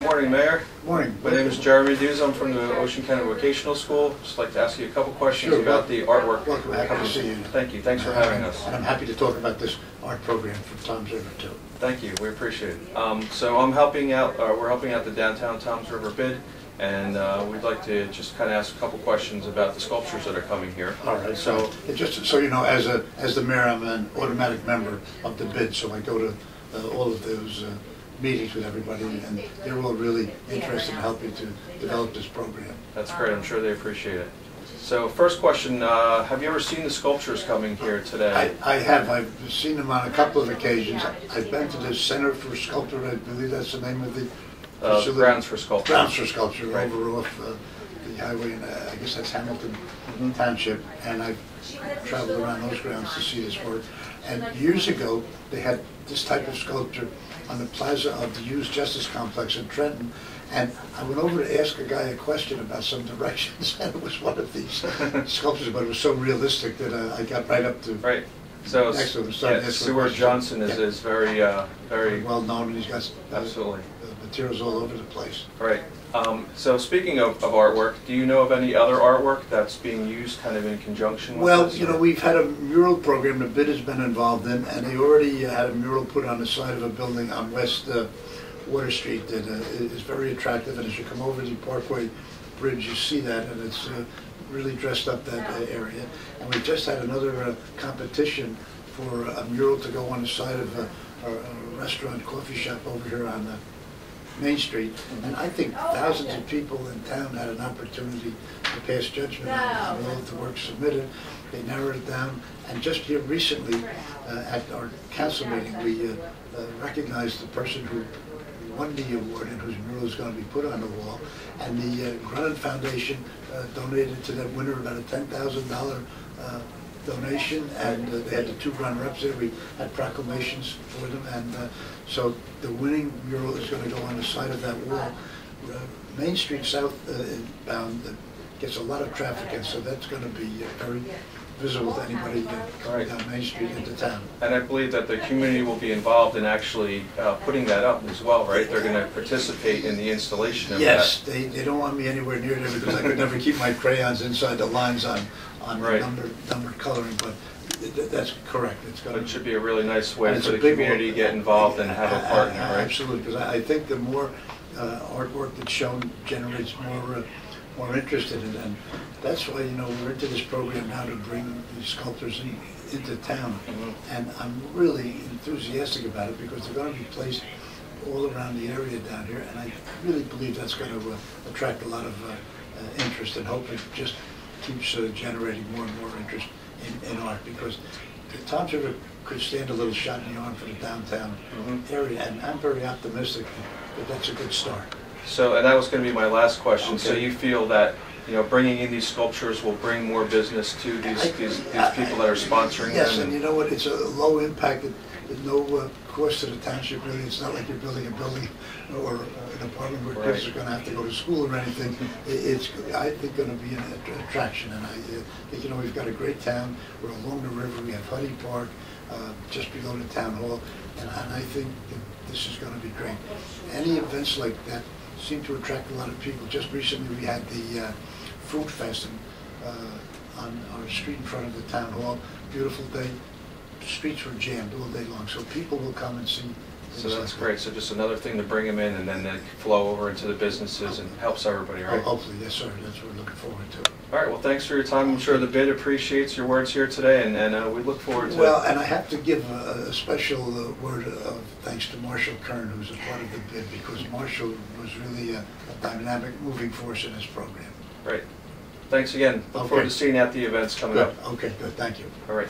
morning, Mayor. Morning. My name is Jeremy Dews. I'm from the Ocean County Vocational School. Just like to ask you a couple questions about the artwork. Welcome. Happy to see you. Thank you. Thanks for having us. And I'm happy to talk about this art program from Tom's River too. Thank you. We appreciate it. So I'm helping out. We're helping out the downtown Tom's River bid, and we'd like to just kind of ask a couple questions about the sculptures that are coming here. All right. So just so you know, as the mayor, I'm an automatic member of the bid, so I go to all of those meetings with everybody, and they're all really interested in helping to develop this program. That's great. I'm sure they appreciate it. So first question, have you ever seen the sculptures coming here today? I have. I've seen them on a couple of occasions. I've been to the Center for Sculpture, I believe that's the name of the facility. Grounds for Sculpture. Grounds for Sculpture, right. Over off the highway, in I guess that's Hamilton Township, and I've traveled around those grounds to see this work. And years ago, they had this type of sculpture on the plaza of the Youth Justice Complex in Trenton, and I went over to ask a guy a question about some directions, and it was one of these sculptures, but it was so realistic that I got right up to So next to him. Stuart Johnson is very very well known, and he's got absolutely materials all over the place. Right. So speaking of artwork, do you know of any other artwork that's being used kind of in conjunction with Well, this, you know, we've had a mural program the bid has been involved in, and they already had a mural put on the side of a building on West Water Street that is very attractive, and as you come over the Parkway Bridge, you see that, and it's really dressed up that area. And we just had another competition for a mural to go on the side of a restaurant, coffee shop over here on Main Street, and I think thousands of people in town had an opportunity to pass judgment on all of the work submitted. They narrowed it down, and just here recently at our council meeting, we recognized the person who won the award and whose mural is going to be put on the wall, and the Grunin Foundation donated to that winner about a $10,000 donation, and they had the two runner-ups there. We had proclamations for them, and so the winning mural is going to go on the side of that wall. Main Street southbound gets a lot of traffic, and so that's going to be very visible to anybody coming down Main Street into town. And I believe that the community will be involved in actually putting that up as well, right? They're going to participate in the installation of that. Yes, they don't want me anywhere near there because I could never keep my crayons inside the lines on numbered coloring, but that's correct. It's going It should be a really nice way for the big community to get involved and have a partner, right? Absolutely, because I think the more artwork that's shown generates more interest in it, and that's why, you know, we're into this program now to bring these sculptors into town, and I'm really enthusiastic about it because they're going to be placed all around the area down here, and I really believe that's going to attract a lot of interest, and hopefully just keeps generating more and more interest in art, because the Tom's River could stand a little shot in the arm for the downtown area, and I'm very optimistic that that's a good start. So, and that was going to be my last question. Okay. So you feel that, you know, bringing in these sculptures will bring more business to these people that are sponsoring them? Yes, and you know what, it's a low impact, there's no cost to the township really. It's not like you're building a building or an apartment where kids are going to have to go to school or anything. It's, I think, going to be an attraction, and I think, you know, we've got a great town. We're along the river. We have Huddy Park just below the town hall, and I think that this is going to be great. Any events like that seem to attract a lot of people. Just recently we had the Food Fest on our street in front of the town hall. Beautiful day. Streets were jammed all day long, so people will come and see. So that's great. So just another thing to bring them in, and then they flow over into the businesses and helps everybody, right? Hopefully, yes, sir. That's what we're looking forward to. All right. Well, thanks for your time. I'm sure the bid appreciaes your words here today, and we look forward to it. Well, and I have to give a special word of thanks to Marshall Kern, who's a part of the bid, because Marshall was really a dynamic, moving force in this program. Great. Thanks again. Look forward to seeing you at the events coming up. Okay, good. Thank you. All right.